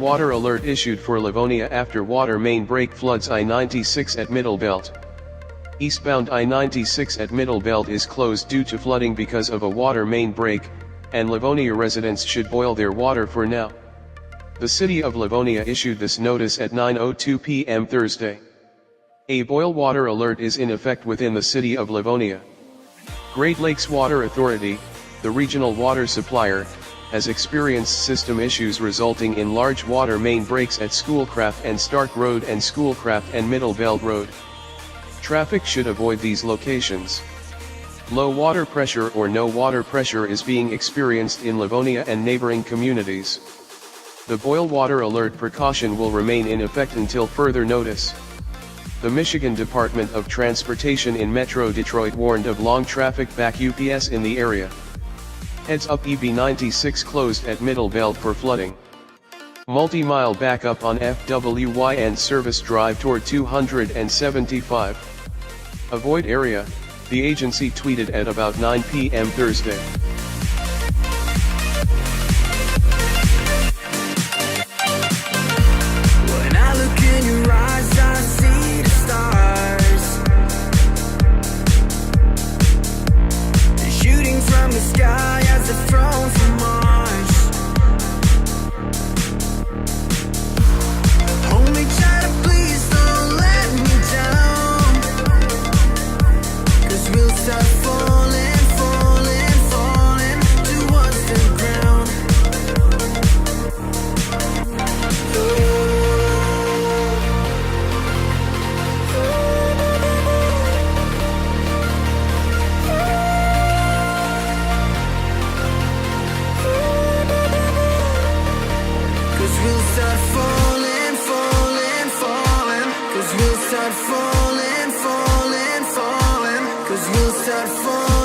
water alert issued for Livonia after water main break floods I-96 at Middlebelt. Eastbound I-96 at Middlebelt is closed due to flooding because of a water main break, and Livonia residents should boil their water for now. The city of Livonia issued this notice at 9:02 p.m. Thursday. A boil water alert is in effect within the city of Livonia. Great Lakes Water Authority, the regional water supplier, has experienced system issues resulting in large water main breaks at Schoolcraft and Stark Road and Schoolcraft and Middlebelt Road. Traffic should avoid these locations. Low water pressure or no water pressure is being experienced in Livonia and neighboring communities. The boil water alert precaution will remain in effect until further notice. The Michigan Department of Transportation in Metro Detroit warned of long traffic back UPS in the area. Heads up, I-96 closed at Middlebelt for flooding. Multi-mile backup on FWYN Service Drive toward 275. Avoid area, the agency tweeted at about 9 p.m. Thursday. When I look in your eyes, I see the stars. They're shooting from the sky as if thrown from Mars. Hold me tight, please don't let me down, 'cause we'll start falling, falling, falling towards the ground. We'll start falling, falling, falling. 'Cause we'll start falling, falling, falling. 'Cause we'll start falling.